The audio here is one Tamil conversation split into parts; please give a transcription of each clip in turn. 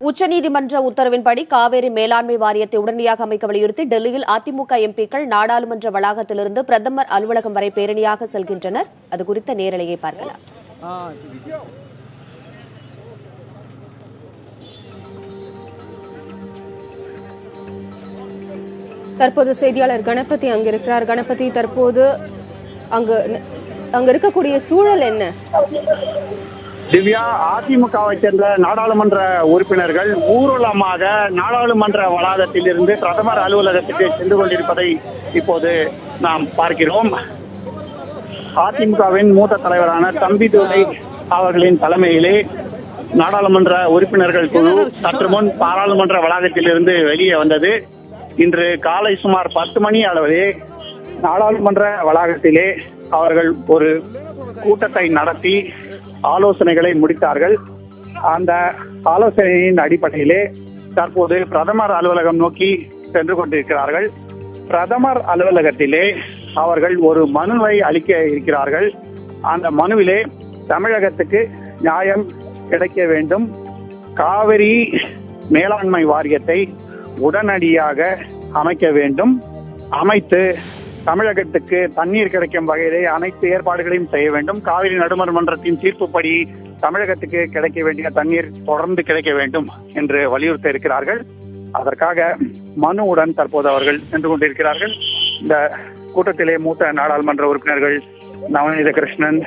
உச்சநீதிமன்ற உத்தரவின்படி காவிரி மேலாண்மை வாரியத்தை உடனடியாக அமைக்க வலியுறுத்தி டெல்லியில் அதிமுக எம்பிக்கள் நாடாளுமன்ற வளாகத்திலிருந்து பிரதமர் அலுவலகம் வரை பேரணியாக செல்கின்றனர். அது குறித்த நேரலையை பார்க்கலாம். தற்போது செய்தியாளர் கணபதி அங்கிருக்கிறார். கணபதி, தற்போது அங்க இருக்கக்கூடிய சூழல் என்ன? திவ்யா, அதிமுகவை சேர்ந்த நாடாளுமன்ற உறுப்பினர்கள் ஊர்வலமாக நாடாளுமன்ற வளாகத்தில் இருந்து பிரதமர் அலுவலகத்துக்கு சென்று கொண்டிருப்பதை இப்போது நாம் பார்க்கிறோம். அதிமுகவின் மூத்த தலைவரான தம்பிதுரை அவர்களின் தலைமையிலே நாடாளுமன்ற உறுப்பினர்கள் குழு சற்று முன் பாராளுமன்ற வளாகத்தில் இருந்து வெளியே வந்தது. இன்று காலை சுமார் 10 மணி அளவிலே நாடாளுமன்ற வளாகத்திலே அவர்கள் ஒரு கூட்டத்தை நடத்தி ஆலோசனைகளை முடித்தார்கள். அந்த ஆலோசனையின் அடிப்படையிலே தற்போது பிரதமர் அலுவலகம் நோக்கி சென்று கொண்டிருக்கிறார்கள். பிரதமர் அலுவலகத்திலே அவர்கள் ஒரு மனுவை அளிக்க இருக்கிறார்கள். அந்த மனுவிலே தமிழகத்துக்கு நியாயம் கிடைக்க வேண்டும், காவிரி மேலாண்மை வாரியத்தை உடனடியாக அமைக்க வேண்டும், அமைத்து தமிழகத்துக்கு தண்ணீர் கிடைக்கும் வகையிலே அனைத்து ஏற்பாடுகளையும் செய்ய வேண்டும், காவிரி நடுவர் மன்றத்தின் தீர்ப்புப்படி தமிழகத்துக்கு கிடைக்க வேண்டிய தண்ணீர் தொடர்ந்து கிடைக்க வேண்டும் என்று வலியுறுத்த இருக்கிறார்கள். அதற்காக மனுவுடன் தற்போது அவர்கள் சென்று கொண்டிருக்கிறார்கள். இந்த கூட்டத்திலே மூத்த நாடாளுமன்ற உறுப்பினர்கள் நவநீத கிருஷ்ணன்,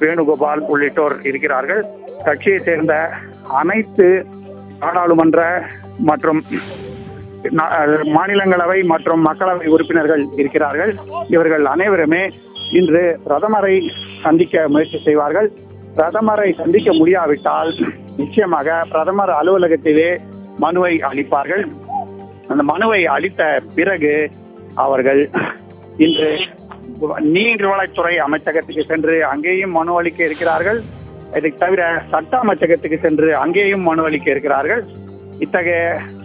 வேணுகோபால் உள்ளிட்டோர் இருக்கிறார்கள். கட்சியை சேர்ந்த அனைத்து நாடாளுமன்ற மற்றும் மாநிலங்களவை மற்றும் மக்களவை உறுப்பினர்கள் இருக்கிறார்கள். இவர்கள் அனைவருமே இன்று பிரதமரை சந்திக்க முயற்சி செய்வார்கள். பிரதமரை சந்திக்க முடியாவிட்டால் நிச்சயமாக பிரதமர் அலுவலகத்திலே மனுவை அளிப்பார்கள். அந்த மனுவை அளித்த பிறகு அவர்கள் இன்று நீர்வளத்துறை அமைச்சகத்துக்கு சென்று அங்கேயும் மனு அளிக்க இருக்கிறார்கள். இதை தவிர சட்ட அமைச்சகத்துக்கு சென்று அங்கேயும் மனு அளிக்க இருக்கிறார்கள். இத்தகைய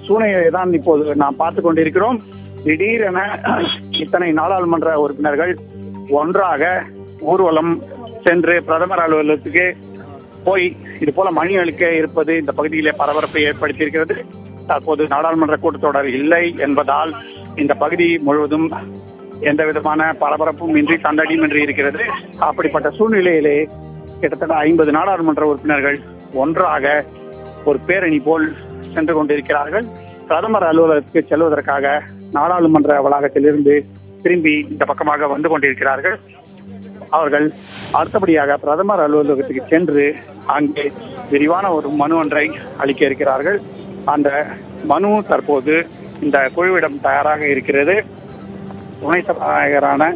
சூழ்நிலையை தான் இப்போது நாம் பார்த்துக் கொண்டிருக்கிறோம். திடீரென இத்தனை நாடாளுமன்ற உறுப்பினர்கள் ஒன்றாக ஊர்வலம் சென்று பிரதமர் அலுவலகத்துக்கு போய் இது போல மணி அளிக்க இருப்பது இந்த பகுதியிலே பரபரப்பை ஏற்படுத்தியிருக்கிறது. தற்போது நாடாளுமன்ற கூட்டத்தொடர் இல்லை என்பதால் இந்த பகுதி முழுவதும் எந்த விதமான பரபரப்பும் இன்றி சண்டடியும் இன்றி இருக்கிறது. அப்படிப்பட்ட சூழ்நிலையிலே கிட்டத்தட்ட 50 நாடாளுமன்ற உறுப்பினர்கள் ஒன்றாக ஒரு பேரணி போல் சென்று கொண்டிருக்கிறார்கள். பிரதமர் அலுவலகத்துக்கு செல்வதற்காக நாடாளுமன்ற வளாகத்திலிருந்து திரும்பி இந்த பக்கமாக வந்து கொண்டிருக்கிறார்கள். அவர்கள் அடுத்தபடியாக பிரதமர் அலுவலகத்துக்கு சென்று அங்கே விரிவான ஒரு மனு ஒன்றை அளிக்க இருக்கிறார்கள். அந்த மனு தற்போது இந்த குழுவிடம் தயாராக இருக்கிறது. துணை சபாநாயகரான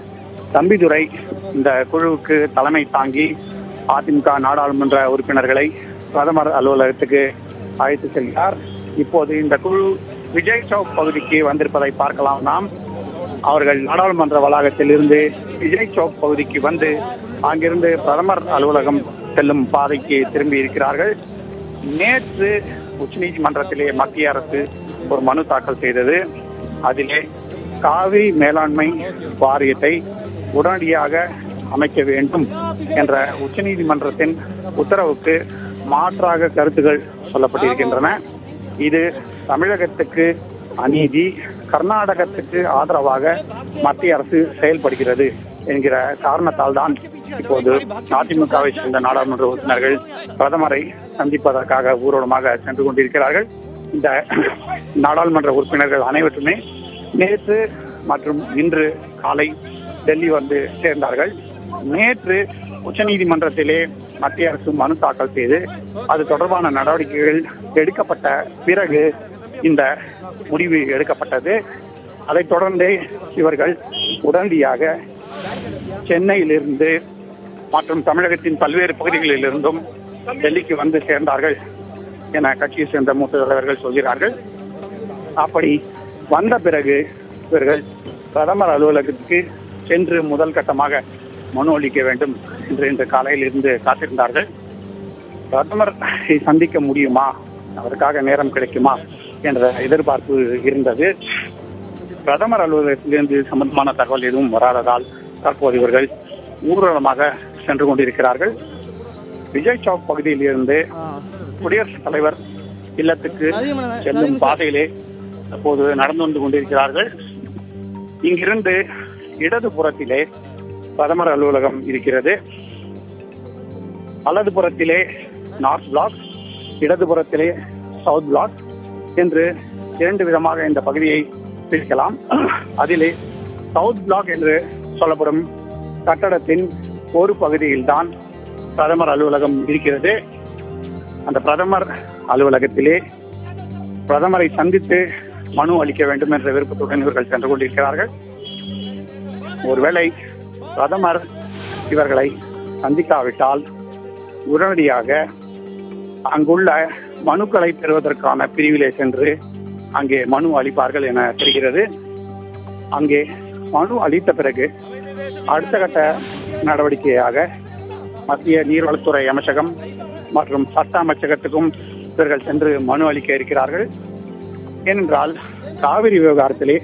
தம்பிதுரை இந்த குழுவுக்கு தலைமை தாங்கி அதிமுக நாடாளுமன்ற உறுப்பினர்களை பிரதமர் அலுவலகத்துக்கு அழைத்து செல்கிறார். இப்போது இந்த குழு விஜய் சவுக் பகுதிக்கு வந்திருப்பதை பார்க்கலாம். நாம் அவர்கள் நாடாளுமன்ற வளாகத்தில் இருந்து விஜய் சவுக் பகுதிக்கு வந்து அங்கிருந்து பிரதமர் அலுவலகம் செல்லும் பாதைக்கு திரும்பி இருக்கிறார்கள். நேற்று உச்சநீதிமன்றத்திலே மத்திய அரசு ஒரு மனு தாக்கல் செய்தது. அதிலே காவிரி மேலாண்மை வாரியத்தை உடனடியாக அமைக்க வேண்டும் என்ற உச்சநீதிமன்றத்தின் உத்தரவுக்கு மாற்றாக கருத்துக்கள் சொல்லப்பட்டிருக்கின்றன. இது தமிழகத்துக்கு அநீதி, கர்நாடகத்துக்கு ஆதரவாக மத்திய அரசு செயல்படுகிறது என்கிற காரணத்தால் தான் இப்போது அதிமுகவை சேர்ந்த நாடாளுமன்ற உறுப்பினர்கள் பிரதமரை சந்திப்பதற்காக ஊர்வலமாக சென்று கொண்டிருக்கிறார்கள். இந்த நாடாளுமன்ற உறுப்பினர்கள் அனைவருமே நேற்று மற்றும் இன்று காலை டெல்லி வந்து சேர்ந்தார்கள். நேற்று உச்சநீதிமன்றத்திலே மத்திய அரசு மனு தாக்கல் செய்து அது தொடர்பான நடவடிக்கைகள் எடுக்கப்பட்ட பிறகு இந்த முடிவு எடுக்கப்பட்டது. அதைத் தொடர்ந்து இவர்கள் உடனடியாக சென்னையிலிருந்து மற்றும் தமிழகத்தின் பல்வேறு பகுதிகளிலிருந்தும் டெல்லிக்கு வந்து சேர்ந்தார்கள் என கட்சியை சேர்ந்த மூத்த தலைவர்கள் சொல்கிறார்கள். அப்படி வந்த பிறகு இவர்கள் பிரதமர் அலுவலகத்துக்கு சென்று முதல் கட்டமாக மனு அளிக்க வேண்டும் என்று இன்று காலையில் இருந்து காத்திருந்தார்கள். பிரதமரை சந்திக்க முடியுமா, அதற்காக நேரம் கிடைக்குமா என்ற எதிர்பார்ப்பு இருந்தது. பிரதமர் அலுவலகத்திலிருந்து சம்பந்தமான தகவல் எதுவும் வராததால் தற்போது இவர்கள் ஊர்வலமாக சென்று கொண்டிருக்கிறார்கள். விஜய் சவுக் பகுதியில் இருந்து குடியரசுத் தலைவர் இல்லத்துக்கு செல்லும் பாதையிலே அப்போது நடந்து வந்து கொண்டிருக்கிறார்கள். இங்கிருந்து இடதுபுறத்திலே பிரதமர் அலுவலகம் இருக்கிறது. வலதுபுறத்திலே நார்த் பிளாக், இடதுபுறத்திலே சவுத் பிளாக் என்று 2 விதமாக இந்த பகுதியை பிரிக்கலாம். அதிலே சவுத் பிளாக் என்று சொல்லப்படும் கட்டடத்தின் ஒரு பகுதியில்தான் பிரதமர் அலுவலகம் இருக்கிறது. அந்த பிரதமர் அலுவலகத்திலே பிரதமரை சந்தித்து மனு அளிக்க வேண்டும் என்ற விருப்பத்துடன் இவர்கள் சென்று கொண்டிருக்கிறார்கள். ஒருவேளை பிரதமர் இவர்களை சந்திக்காவிட்டால் உடனடியாக அங்குள்ள மனுக்களை பெறுவதற்கான பிரிவிலே சென்று அங்கே மனு அளிப்பார்கள் என தெரிகிறது. அங்கே மனு அளித்த பிறகு அடுத்த கட்ட நடவடிக்கையாக மத்திய நீர்வளத்துறை அமைச்சகம் மற்றும் சட்ட அமைச்சகத்துக்கும் இவர்கள் சென்று மனு அளிக்க இருக்கிறார்கள். ஏனென்றால் காவிரி விவகாரத்திலே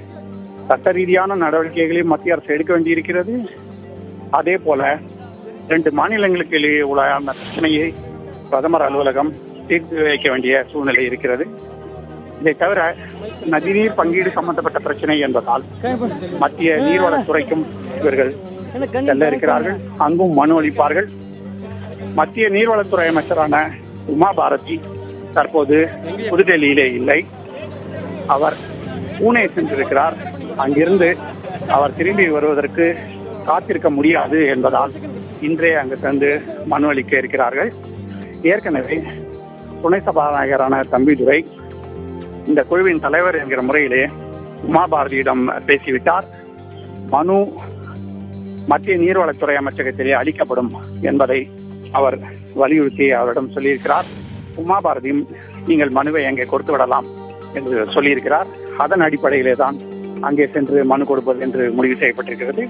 சட்ட ரீதியான நடவடிக்கைகளையும் மத்திய அரசு எடுக்க வேண்டியிருக்கிறது. அதே போல 2 மாநிலங்களுக்கு இடையே உள்ள அந்த பிரச்சனையை பிரதமர் அலுவலகம் தீர்த்து வைக்க வேண்டிய சூழ்நிலை இருக்கிறது. இதை தவிர நதிநீர் பங்கீடு சம்பந்தப்பட்ட பிரச்சனை என்பதால் மத்திய நீர்வளத்துறைக்கும் இவர்கள் செல்ல இருக்கிறார்கள். அங்கும் மனு அளிப்பார்கள். மத்திய நீர்வளத்துறை அமைச்சரான உமா பாரதி தற்போது புதுடெல்லியிலே இல்லை. அவர் பூனே சென்றிருக்கிறார். அங்கிருந்து அவர் திரும்பி வருவதற்கு காத்திருக்க முடியாது என்பதால் இன்றே அங்கு சென்று மனு அளிக்க இருக்கிறார்கள். ஏற்கனவே துணை சபாநாயகரான தம்பிதுரை இந்த குழுவின் தலைவர் என்கிற முறையிலே உமா பாரதியிடம் பேசிவிட்டார். மனு மத்திய நீர்வளத்துறை அமைச்சகத்திலே அளிக்கப்படும் என்பதை அவர் வலியுறுத்தி அவரிடம் சொல்லியிருக்கிறார். உமா பாரதியும் நீங்கள் மனுவை அங்கே கொடுத்து விடலாம் என்று சொல்லியிருக்கிறார். அதன் அடிப்படையிலே தான் அங்கே சென்று மனு கொடுப்பது என்று முடிவு செய்யப்பட்டிருக்கிறது.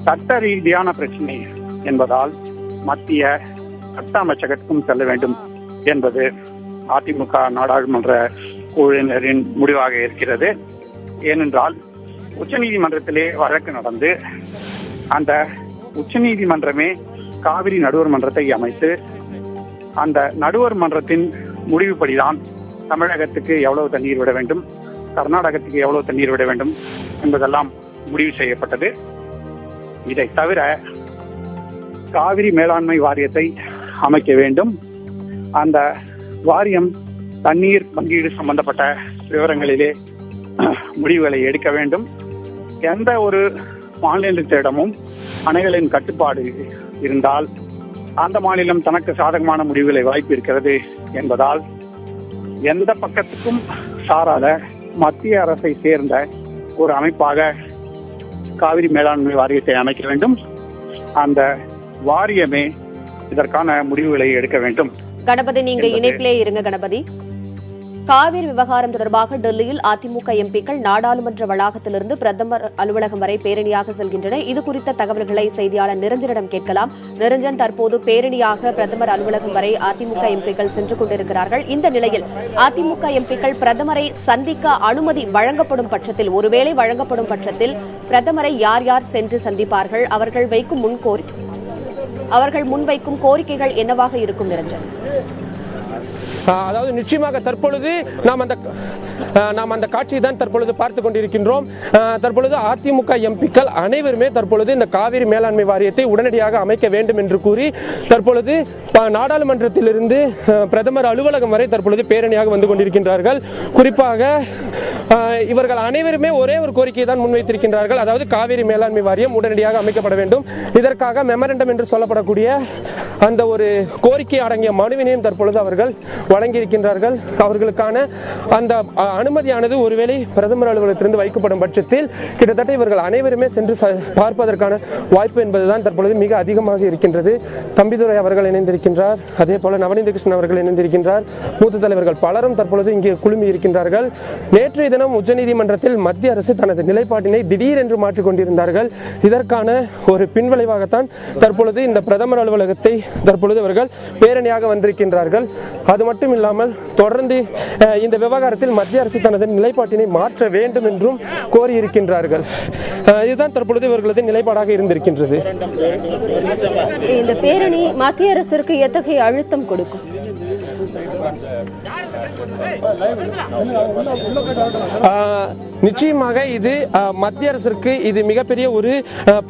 சட்ட ரீதியான பிரச்சனை என்பதால் மத்திய சட்ட அமைச்சகத்துக்கும் செல்ல வேண்டும் என்பது அதிமுக நாடாளுமன்ற குழுவினரின் முடிவாக இருக்கிறது. ஏனென்றால் உச்சநீதிமன்றத்திலே வழக்கு நடந்து அந்த உச்சநீதிமன்றமே காவிரி நடுவர் மன்றத்தை அமைத்து அந்த நடுவர் மன்றத்தின் முடிவுப்படிதான் தமிழகத்துக்கு எவ்வளவு தண்ணீர் விட வேண்டும், கர்நாடகத்துக்கு எவ்வளவு தண்ணீர் விட வேண்டும் என்பதெல்லாம் முடிவு செய்யப்பட்டது. இதை தவிர காவிரி மேலாண்மை வாரியத்தை அமைக்க வேண்டும். அந்த வாரியம் தண்ணீர் பங்கீடு சம்பந்தப்பட்ட விவரங்களிலே முடிவுகளை எடுக்க வேண்டும். எந்த ஒரு மாநிலத்திடமும் அணைகளின் கட்டுப்பாடு இருந்தால் அந்த மாநிலம் தனக்கு சாதகமான முடிவுகளை வாய்ப்பு இருக்கிறது என்பதால் எந்த பக்கத்துக்கும் சாராத மத்திய அரசை சேர்ந்த ஒரு அமைப்பாக காவிரி மேலாண்மை வாரியத்தை அமைக்க வேண்டும். அந்த வாரியமே இதற்கான முடிவுகளை எடுக்க வேண்டும். கணபதி, நீங்க இணைப்பிலே இருங்க. கணபதி, காவிரி விவகாரம் தொடர்பாக டெல்லியில் அதிமுக எம்பிக்கள் நாடாளுமன்ற வளாகத்திலிருந்து பிரதமர் அலுவலகம் வரை பேரணியாக செல்கின்றனர். இது குறித்த தகவல்களை செய்தியாளர் நிரஞ்சனிடம் கேட்கலாம். நிரஞ்சன், தற்போது பேரணியாக பிரதமர் அலுவலகம் வரை அதிமுக எம்பிக்கள் சென்று கொண்டிருக்கிறார்கள். இந்த நிலையில் அதிமுக எம்பிக்கள் பிரதமரை சந்திக்க அனுமதி வழங்கப்படும் பட்சத்தில், ஒருவேளை வழங்கப்படும் பட்சத்தில் பிரதமரை யார் யார் சென்று சந்திப்பார்கள்? அவர்கள் முன்வைக்கும் கோரிக்கைகள் என்னவாக இருக்கும்? நிரஞ்சன், அதாவது நிச்சயமாக தற்பொழுது நாம் அந்த காட்சியை தான் தற்பொழுது பார்த்துக் கொண்டிருக்கின்றோம். தற்பொழுது அதிமுக எம்பிக்கள் அனைவருமே தற்பொழுது இந்த காவிரி மேலாண்மை வாரியத்தை உடனடியாக அமைக்க வேண்டும் என்று கூறி தற்பொழுது நாடாளுமன்றத்திலிருந்து பிரதமர் அலுவலகம் வரை தற்பொழுது பேரணியாக வந்து கொண்டிருக்கின்றார்கள். குறிப்பாக இவர்கள் அனைவருமே ஒரே ஒரு கோரிக்கையை தான் முன்வைத்திருக்கின்றார்கள். அதாவது காவிரி மேலாண்மை வாரியம் உடனடியாக அமைக்கப்பட வேண்டும். இதற்காக மெமரண்டம் என்று சொல்லப்படக்கூடிய அந்த ஒரு கோரிக்கை அடங்கிய மனுவினையும் தற்பொழுது அவர்கள் வழங்கியிருக்கின்றார்கள். அவர்களுக்கான அந்த அனுமதியானது ஒருவேளை பிரதமர் அலுவலகத்திலிருந்து வைக்கப்படும் பட்சத்தில் கிட்டத்தட்ட இவர்கள் அனைவருமே சென்று பார்ப்பதற்கான வாய்ப்பு என்பதுதான் தற்பொழுது மிக அதிகமாக இருக்கின்றது. தம்பிதுரை அவர்கள் இணைந்திருக்கின்றார், அதே போல நவநீத கிருஷ்ணன் அவர்கள் இணைந்திருக்கின்றார். மூத்த தலைவர்கள் பலரும் தற்பொழுது இங்கே குழுமி இருக்கின்றார்கள். நேற்றைய தினம் உச்சநீதிமன்றத்தில் மத்திய அரசு தனது நிலைப்பாட்டினை திடீரென்று மாற்றிக் கொண்டிருந்தார்கள். இதற்கான ஒரு பின்விளைவாகத்தான் தற்பொழுது இந்த பிரதமர் அலுவலகத்தை தற்பொழுது அவர்கள் பேரணியாக வந்திருக்கின்றார்கள். அது மட்டும் இல்லாமல் தொடர்ந்து இந்த விவகாரத்தில் மத்திய அரசு தனது நிலைப்பாட்டினை மாற்ற வேண்டும் என்றும் கோரியிருக்கின்றார்கள். இதுதான் தற்பொழுது இவர்களது நிலைப்பாடாக இருந்திருக்கின்றது. இந்த பேரணி மத்திய அரசிற்கு எத்தகைய அழுத்தம் கொடுக்கும்? நிச்சயமாக இது மத்திய அரசிற்கு இது மிகப்பெரிய ஒரு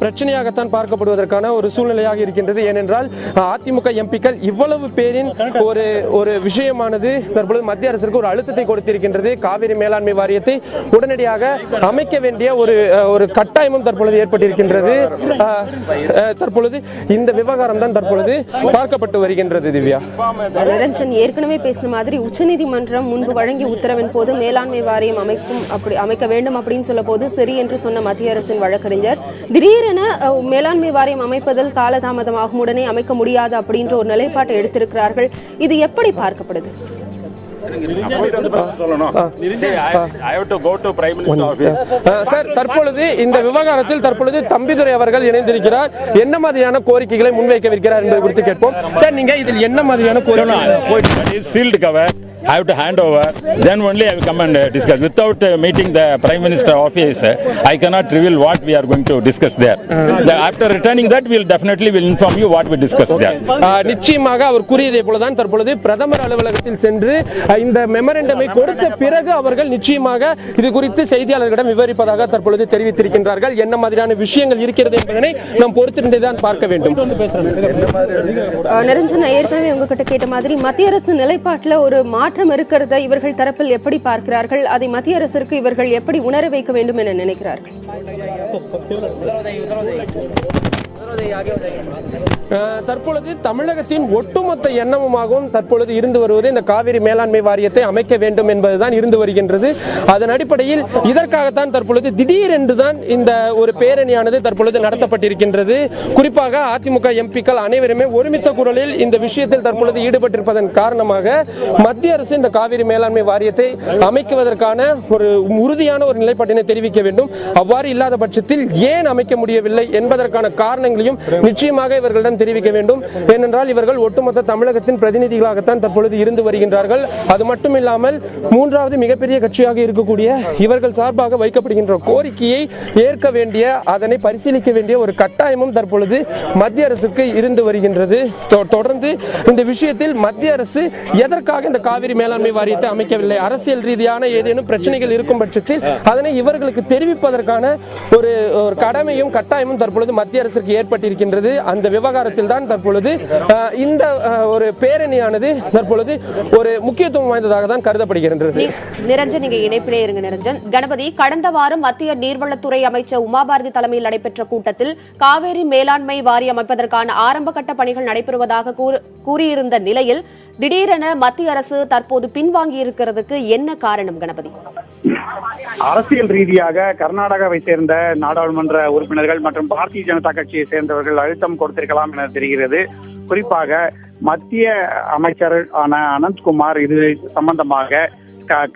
பிரச்சனையாகத்தான் பார்க்கப்படுவதற்கான ஒரு சூழ்நிலையாக இருக்கின்றது. ஏனென்றால் அதிமுக எம்பிக்கள் இவ்வளவு பேரின் ஒரு விஷயமானது தற்பொழுது மத்திய அரசிற்கு ஒரு அழுத்தத்தை கொடுத்திருக்கின்றது. காவிரி மேலாண்மை வாரியத்தை உடனடியாக அமைக்க வேண்டிய ஒரு கட்டாயமும் தற்பொழுது ஏற்பட்டிருக்கின்றது. தற்பொழுது இந்த விவகாரம் தான் தற்பொழுது பார்க்கப்பட்டு வருகின்றது. திவ்யா, நிரஞ்சன் ஏற்கனவே பேசின மாதிரி உச்சநீதிமன்றம் முன்பு வழங்கிய உத்தரவின் போது மேலாண்மை வாரியம் அமைக்க வேண்டும் அப்படின்னு சொல்ல போது சரி என்று சொன்ன மத்திய அரசின் வழக்கறிஞர் திடீரென மேலாண்மை வாரியம் அமைப்பதில் காலதாமதமாகும், உடனே அமைக்க முடியாது அப்படின்ற ஒரு நிலைப்பாட்டை எடுத்திருக்கிறார்கள். இது எப்படி பார்க்கப்படுது? சார், தற்பொழுது இந்த விவகாரத்தில் தற்பொழுது தம்பிதுரை அவர்கள் இணைந்திருக்கிறார். என்ன மாதிரியான கோரிக்கைகளை முன்வைக்கவிருக்கிறார் என்பது குறித்து கேட்போம். சார், நீங்க இதில் என்ன மாதிரியான கோரிக்கை? I have to hand over, then only I will come and discuss. Without meeting the Prime Minister office, I cannot reveal what we are going to discuss there. After returning that, we will definitely inform you what we discuss there. நிச்சயமாக அவர் கூறியதை போலதான் தற்பொழுது பிரதமர் அலுவலகத்தில் சென்று இந்த மெமரண்டமை கொடுத்த பிறகு அவர்கள் நிச்சயமாக இது குறித்து செய்தியாளர்களிடம் விவரிப்பதாக தற்பொழுது தெரிவித்திருக்கின்றார்கள். என்ன மாதிரியான விஷயங்கள் இருக்கிறது என்பதனை நாம் பொறுத்திருந்துதான் பார்க்க வேண்டும். நிரஞ்சன், ஏற்கனவே உங்ககிட்ட கேட்ட மாதிரி மத்திய அரசு நிலைப்பாட்டில் ஒரு மாற்றம் இருக்கிறத இவர்கள் தரப்பில் எப்படி பார்க்கிறார்கள்? அதை மத்திய அரசிற்கு இவர்கள் எப்படி உணர வைக்க வேண்டும் என நினைக்கிறார்கள்? தற்பொழுது தமிழகத்தின் ஒட்டுமொத்த எண்ணமுமாகவும் தற்பொழுது இருந்து வருவது இந்த காவிரி மேலாண்மை வாரியத்தை அமைக்க வேண்டும் என்பதுதான் இருந்து வருகின்றது. அதன் அடிப்படையில் இதற்காகத்தான் தற்பொழுது திடீரென்றுதான் இந்த ஒரு பேரணியானது தற்பொழுது நடத்தப்பட்டிருக்கின்றது. குறிப்பாக அதிமுக எம்பிக்கள் அனைவருமே ஒருமித்த குரலில் இந்த விஷயத்தில் தற்பொழுது ஈடுபட்டிருப்பதன் காரணமாக மத்திய அரசு இந்த காவிரி மேலாண்மை வாரியத்தை அமைக்குவதற்கான ஒரு உறுதியான ஒரு நிலைப்பாட்டினை தெரிவிக்க வேண்டும். அவ்வாறு இல்லாத பட்சத்தில் ஏன் அமைக்க முடியவில்லை என்பதற்கான காரணங்களையும் நிச்சயமாக இவர்களிடம் தெரிவிக்க வேண்டும். ஏனென்றால் இவர்கள் ஒட்டுமொத்த தமிழகத்தின் பிரதிநிதிகளாகத்தான் தற்பொழுது இருந்து வருகின்றார்கள். அது மட்டுமில்லாமல் மூன்றாவது மிகப்பெரிய கட்சியாக இருக்கக்கூடிய இவர்கள் சார்பாக வைக்கப்படுகின்ற கோரிக்கையை ஏற்க வேண்டிய, அதனை பரிசீலிக்க வேண்டிய ஒரு கட்டாயமும் தற்பொழுது மத்திய அரசுக்கு இருந்து வருகின்றது. தொடர்ந்து இந்த விஷயத்தில் மத்திய அரசு எதற்காக இந்த காவிரி மேலாண்மை வாரியத்தை அமைக்கவில்லை, அரசியல் ரீதியான ஏதேனும் பிரச்சனைகள் இருக்கும் பட்சத்தில் அதனை இவர்களுக்கு தெரிவிப்பதற்கான ஒரு கடமையும் கட்டாயமும் தற்பொழுது மத்திய அரசுக்கு ஏற்பட்டிருக்கின்றது. அந்த விவகாரத்தில் தான் தற்பொழுது இந்த ஒரு பேரணியானது தற்பொழுது ஒரு முக்கியத்துவம் வாய்ந்ததாக தான் கருதப்படுகின்றது. நிரஞ்சன், நீங்க இணைப்பிலே இருங்க. நிரஞ்சன், கணபதி, கடந்த வாரம் மத்திய நீர்வளத்துறை அமைச்சர் உமாபாரதி தலைமையில் நடைபெற்ற கூட்டத்தில் காவேரி மேலாண்மை வாரியம் அமைப்பதற்கான ஆரம்ப கட்ட பணிகள் நடைபெறுவதாக கூறியிருந்த நிலையில் திடீரென மத்திய அரசு தற்போது பின்வாங்கி இருக்கிறதுக்கு என்ன காரணம் கணபதி? அரசியல் ரீதியாக கர்நாடகாவை சேர்ந்த நாடாளுமன்ற உறுப்பினர்கள் மற்றும் பாரதிய ஜனதா கட்சியை சேர்ந்தவர்கள் அழுத்தம் கொடுத்திருக்கலாம் என தெரிகிறது. குறிப்பாக மத்திய அமைச்சர் அனந்த்குமார் இது சம்பந்தமாக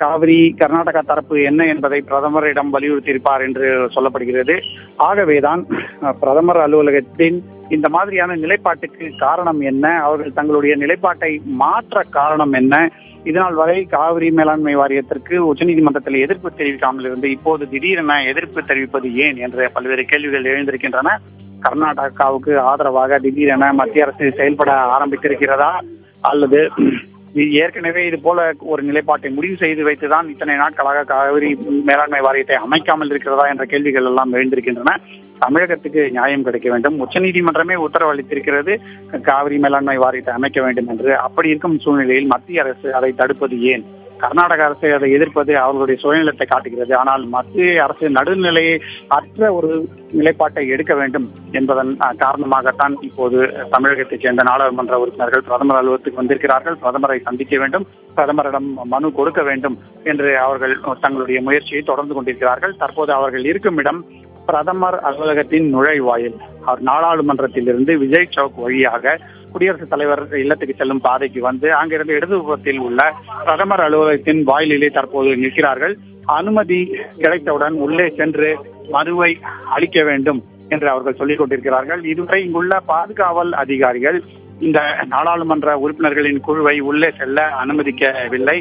காவிரி கர்நாடகா தரப்பு என்ன என்பதை பிரதமரிடம் வலியுறுத்தியிருப்பார் என்று சொல்லப்படுகிறது. ஆகவேதான் பிரதமர் அலுவலகத்தின் இந்த மாதிரியான நிலைப்பாட்டுக்கு காரணம் என்ன, அவர்கள் தங்களுடைய நிலைப்பாட்டை மாற்ற காரணம் என்ன, இதனால் வரை காவிரி மேலாண்மை வாரியத்திற்கு உச்சநீதிமன்றத்தில் எதிர்ப்பு தெரிவிக்காமல் இருந்து இப்போது திடீரென எதிர்ப்பு தெரிவிப்பது ஏன் என்ற பல்வேறு கேள்விகள் எழுந்திருக்கின்றன. கர்நாடகாவுக்கு ஆதரவாக திடீரென மத்திய அரசு செயல்பட ஆரம்பித்திருக்கிறதா, அல்லது ஏற்கனவே இது போல ஒரு நிலைப்பாட்டை முடிவு செய்து வைத்துதான் இத்தனை நாட்களாக காவிரி மேலாண்மை வாரியத்தை அமைக்காமல் இருக்கிறதா என்ற கேள்விகள் எல்லாம் எழுந்திருக்கின்றன. தமிழகத்துக்கு நியாயம் கிடைக்க வேண்டும். உச்சநீதிமன்றமே உத்தரவு அளித்திருக்கிறது காவிரி மேலாண்மை வாரியத்தை அமைக்க வேண்டும் என்று. அப்படி இருக்கும் சூழ்நிலையில் மத்திய அரசு அதை தடுப்பது ஏன்? கர்நாடக அரசு அதை எதிர்ப்பது அவர்களுடைய சுயநலத்தை காட்டுகிறது. ஆனால் மத்திய அரசு நடுநிலையை அற்ற ஒரு நிலைப்பாட்டை எடுக்க வேண்டும் என்பதன் காரணமாகத்தான் இப்போது தமிழகத்தைச் சேர்ந்த நாடாளுமன்ற உறுப்பினர்கள் பிரதமர் அலுவலகத்துக்கு வந்திருக்கிறார்கள். பிரதமரை சந்திக்க வேண்டும், பிரதமரிடம் மனு கொடுக்க வேண்டும் என்று அவர்கள் தங்களுடைய முயற்சியை தொடர்ந்து கொண்டிருக்கிறார்கள். தற்போது அவர்கள் இருக்கும் இடம் பிரதமர் அலுவலகத்தின் நுழைவாயில். அவர் நாடாளுமன்றத்திலிருந்து விஜய் சவுக் வழியாக குடியரசுத் தலைவர் இல்லத்துக்கு செல்லும் பாதைக்கு வந்து அங்கிருந்து இடதுபுறத்தில் உள்ள பிரதமர் அலுவலகத்தின் வாயிலிலே தற்போது நிற்கிறார்கள். அனுமதி கிடைத்தவுடன் உள்ளே சென்று மனுவை அளிக்க வேண்டும் என்று அவர்கள் சொல்லிக் கொண்டிருக்கிறார்கள். இதுவரை இங்குள்ள பாதுகாவல் அதிகாரிகள் இந்த நாடாளுமன்ற உறுப்பினர்களின் குழுவை உள்ளே செல்ல அனுமதிக்கவில்லை.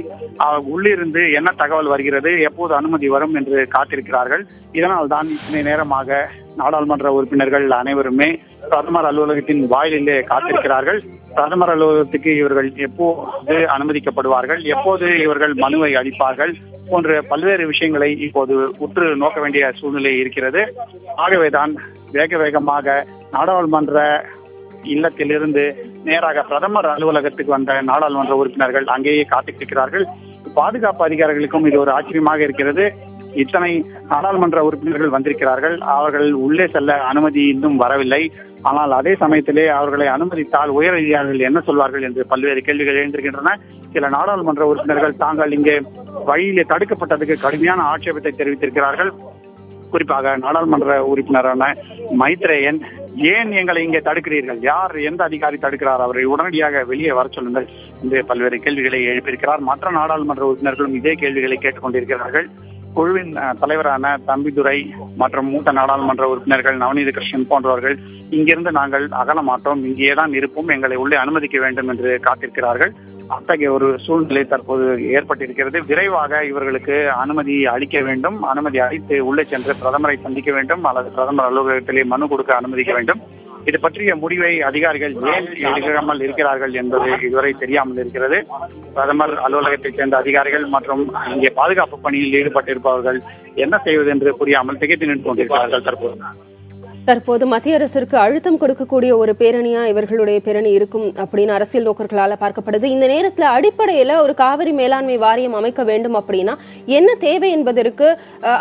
உள்ளிருந்து என்ன தகவல் வருகிறது, எப்போது அனுமதி வரும் என்று காத்திருக்கிறார்கள். இதனால் தான் இத்தனை நேரமாக நாடாளுமன்ற உறுப்பினர்கள் அனைவருமே பிரதமர் அலுவலகத்தின் வாயிலிலே காத்திருக்கிறார்கள். பிரதமர் அலுவலகத்துக்கு இவர்கள் எப்போது அனுமதிக்கப்படுவார்கள், எப்போது இவர்கள் மனுவை அளிப்பார்கள் போன்ற பல்வேறு விஷயங்களை இப்போது உற்று நோக்க வேண்டிய சூழ்நிலை இருக்கிறது. ஆகவேதான் வேக வேகமாக நாடாளுமன்ற இல்லத்திலிருந்து நேராக பிரதமர் அலுவலகத்துக்கு வந்த நாடாளுமன்ற உறுப்பினர்கள் அங்கேயே காத்திருக்கிறார்கள். பாதுகாப்பு அதிகாரிகளுக்கும் இது ஒரு ஆச்சரியமாக இருக்கிறது. இத்தனை நாடாளுமன்ற உறுப்பினர்கள் வந்திருக்கிறார்கள், அவர்கள் உள்ளே செல்ல அனுமதி இன்னும் வரவில்லை. ஆனால் அதே சமயத்திலே அவர்களை அனுமதித்தால் உயர் அதிகாரிகள் என்ன சொல்வார்கள் என்று பல்வேறு கேள்விகள் எழுந்திருக்கின்றன. சில நாடாளுமன்ற உறுப்பினர்கள் தாங்கள் இங்கே வழியிலே தடுக்கப்பட்டதுக்கு கடுமையான ஆட்சேபத்தை தெரிவித்திருக்கிறார்கள். குறிப்பாக நாடாளுமன்ற உறுப்பினரான மைத்ரேயன், ஏன் எங்களை இங்கே தடுக்கிறீர்கள், யார் எந்த அதிகாரி தடுக்கிறார், அவரை உடனடியாக வெளியே வர சொல்லுங்கள் என்று பல்வேறு கேள்விகளை எழுப்பியிருக்கிறார். மற்ற நாடாளுமன்ற உறுப்பினர்களும் இதே கேள்விகளை கேட்டுக் கொண்டிருக்கிறார்கள். குழுவின் தலைவரான தம்பிதுரை மற்றும் மூத்த நாடாளுமன்ற உறுப்பினர்கள் நவநீத கிருஷ்ணன் போன்றவர்கள் இங்கிருந்து நாங்கள் அகல மாட்டோம், இங்கேதான் இருப்போம், எங்களை உள்ளே அனுமதிக்க வேண்டும் என்று காத்திருக்கிறார்கள். அத்தகைய ஒரு சூழ்நிலை தற்போது ஏற்பட்டிருக்கிறது. விரைவாக இவர்களுக்கு அனுமதி அளிக்க வேண்டும், அனுமதி அளித்து உள்ளே சென்று பிரதமரை சந்திக்க வேண்டும் அல்லது பிரதமர் அலுவலகத்திலே மனு கொடுக்க அனுமதிக்க வேண்டும். இது பற்றிய முடிவை அதிகாரிகள் ஏன் எடுக்காமல் இருக்கிறார்கள் என்பது இதுவரை தெரியாமல் இருக்கிறது. பிரதமர் அலுவலகத்தைச் சேர்ந்த அதிகாரிகள் மற்றும் இங்கே பாதுகாப்பு பணியில் ஈடுபட்டிருப்பவர்கள் என்ன செய்வது என்று புரியாமல் திகைத்து நின்று கொண்டிருக்கிறார்கள். தற்போது மத்திய அரசிற்கு அழுத்தம் கொடுக்கக்கூடிய ஒரு பேரணியா இவர்களுடைய பேரணி இருக்கும் அப்படின்னு அரசியல் நோக்கர்களால பார்க்கப்படுது. இந்த நேரத்தில் அடிப்படையில ஒரு காவிரி மேலாண்மை வாரியம் அமைக்க வேண்டும் அப்படின்னா என்ன தேவை என்பதற்கு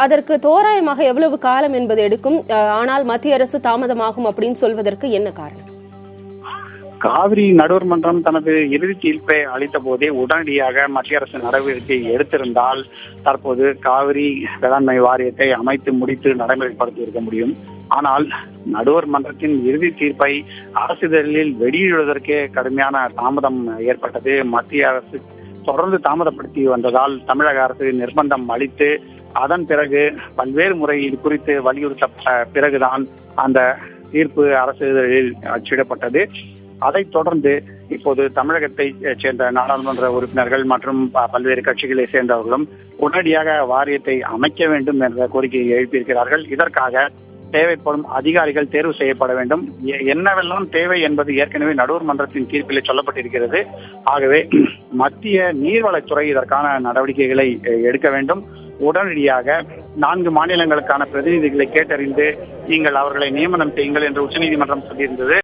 அதற்கு தோராயமாக எவ்வளவு காலம் என்பது எடுக்கும், ஆனால் மத்திய அரசு தாமதமாகும் அப்படின்னு சொல்வதற்கு என்ன காரணம்? காவிரி நடுவர் மன்றம் தனது இறுதி தீர்ப்பை அளித்த போதே உடனடியாக மத்திய அரசு நடவடிக்கை எடுத்திருந்தால் தற்போது காவிரி வேளாண்மை வாரியத்தை அமைத்து முடித்து நடைமுறைப்படுத்தி இருக்க முடியும். ஆனால் நடுவர் மன்றத்தின் இறுதி தீர்ப்பை அரசிதழில் வெளியிடுவதற்கே கடுமையான தாமதம் ஏற்பட்டது. மத்திய அரசு தொடர்ந்து தாமதப்படுத்தி வந்ததால் தமிழக அரசு நிர்பந்தம் அளித்து அதன் பிறகு பல்வேறு முறை இது குறித்து வலியுறுத்தப்பட்ட பிறகுதான் அந்த தீர்ப்பு அரசிதழில் அச்சிடப்பட்டது. அதைத் தொடர்ந்து இப்போது தமிழகத்தை சேர்ந்த நாடாளுமன்ற உறுப்பினர்கள் மற்றும் பல்வேறு கட்சிகளை சேர்ந்தவர்களும் உடனடியாக வாரியத்தை அமைக்க வேண்டும் என்ற கோரிக்கையை எழுப்பியிருக்கிறார்கள். இதற்காக தேவைப்படும் அதிகாரிகள் தேர்வு செய்யப்பட வேண்டும். என்னவெல்லாம் தேவை என்பது ஏற்கனவே நடுவர் மன்றத்தின் தீர்ப்பிலே சொல்லப்பட்டிருக்கிறது. ஆகவே மத்திய நீர்வளத்துறை இதற்கான நடவடிக்கைகளை எடுக்க வேண்டும். உடனடியாக 4 மாநிலங்களுக்கான பிரதிநிதிகளை கேட்டறிந்து நீங்கள் அவர்களை நியமனம் செய்யுங்கள் என்று உச்சநீதிமன்றம் சொல்லியிருந்தது.